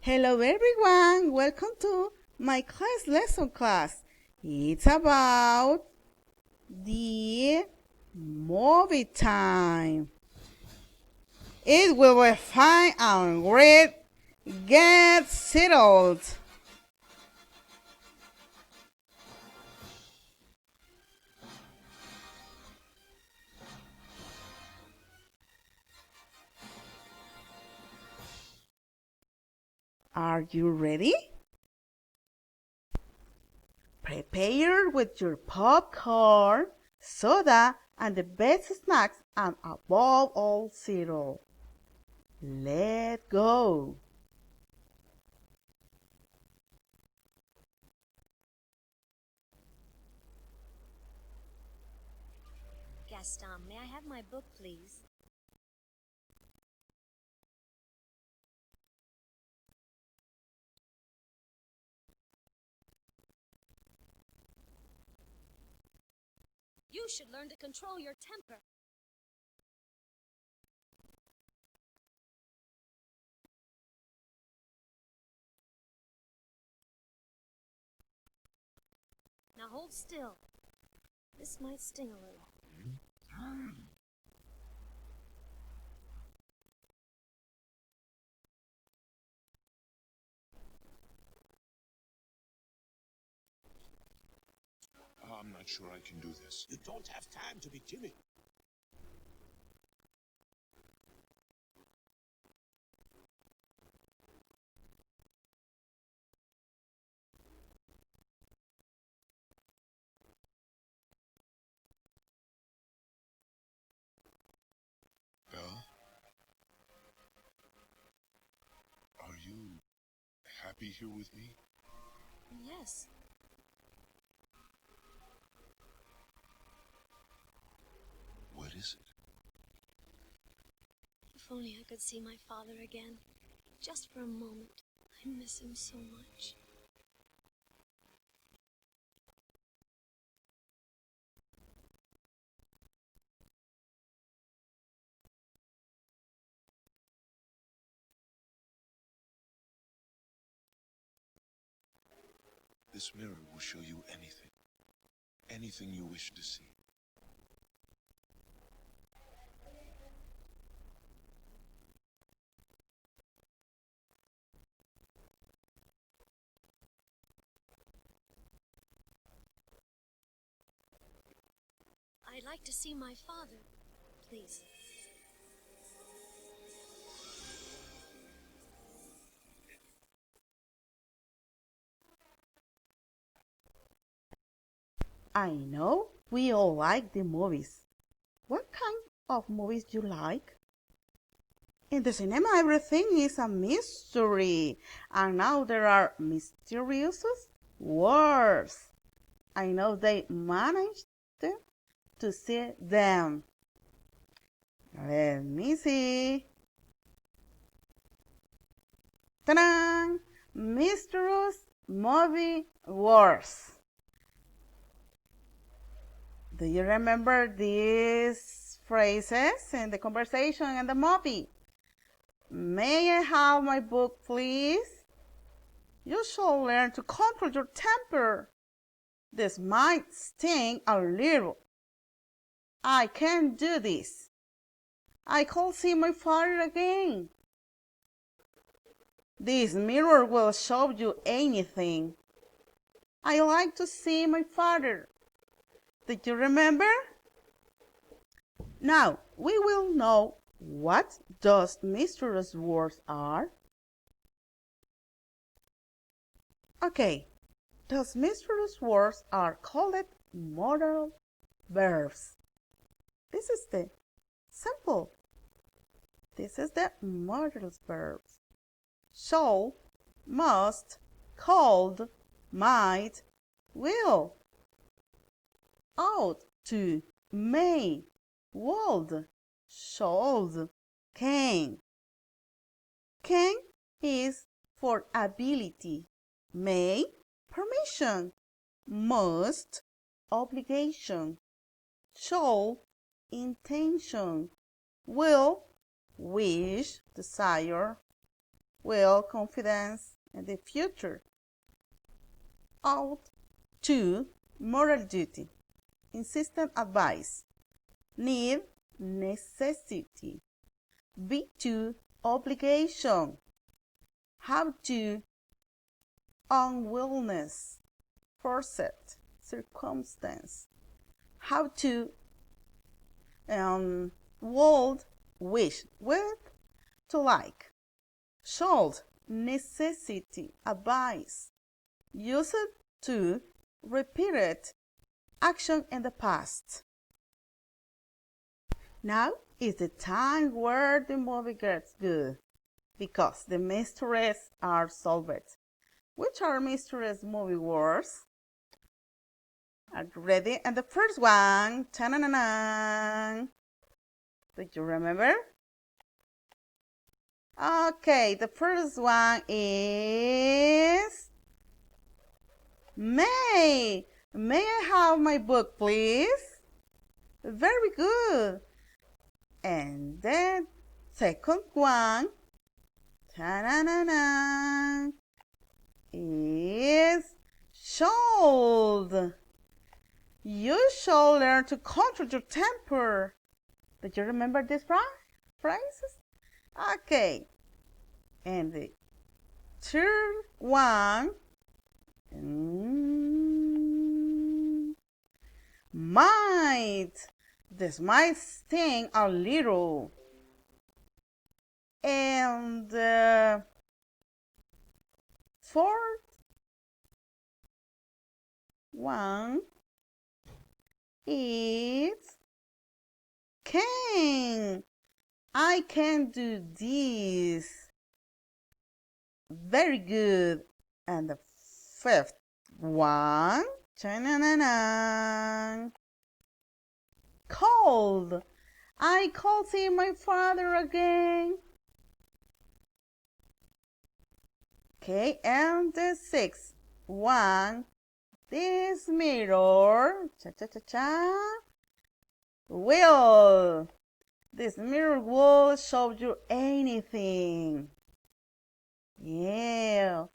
Hello everyone, welcome to my lesson class. It's about the movie time. It will be fine and great. Get settled. Are you ready? Prepare with your popcorn, soda, and the best snacks, and above all, cereal. Let go. Gaston, may I have my book, please? You should learn to control your temper. Now hold still. This might sting a little. I'm not sure I can do this. You don't have time to be timid. Belle? Are you happy here with me? Yes. What is it? If only I could see my father again. Just for a moment. I miss him so much. This mirror will show you anything. Anything you wish to see. I'd like to see my father, please. I know we all like the movies. What kind of movies do you like? In the cinema, everything is a mystery, and now there are mysterious words. I know they managed to see them. Let me see. Ta-da! Mysterious movie words. Do you remember these phrases in the conversation and the movie? May I have my book, please? You shall learn to control your temper. This might sting a little. I can't do this. I can't see my father again. This mirror will show you anything. I like to see my father. Did you remember? Now we will know what those mysterious words are. Okay, those mysterious words are called modal verbs. This is the simple. This is the modal verbs. Shall, must, could, might, will. Ought to, may, would, should, can. Can is for ability, may, permission, must, obligation, shall, intention, will, wish, desire, will confidence in the future. Ought to, moral duty. Insistent advice. Need, necessity. Be to, obligation. Have to, unwillingness. Forced, circumstance. Have to, would, wish, with, to like. Should, necessity, advice. Use it to, repeated, action in the past. Now is the time where the movie gets good, because the mysteries are solved. Which are mysterious movie words? Are you ready? And the first one, ta-na-na-na. Do you remember? Okay, the first one is May. May I have my book, please? Very good. And the second one, ta-na-na-na, is should. You should learn to control your temper. Did you remember these phrases? Okay. And the third one, might. This might sting a little. And the fourth one is can. I can do this. Very good. And the fifth one, cold. I could see my father again. Okay, and the sixth one, this mirror, will. This mirror will show you anything. Yeah.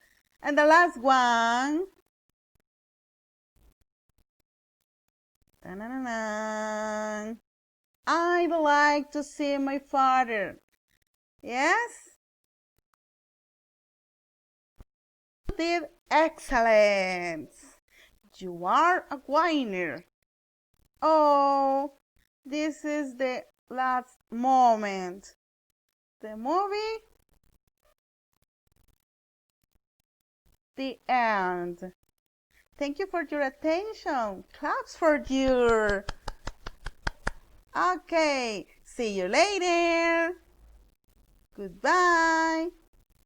And the last one, I'd like to see my father. Yes? You did excellent. You are a winner. Oh, this is the last moment. The movie, the end. Thank you for your attention. Claps for you. Okay, see you later. Goodbye.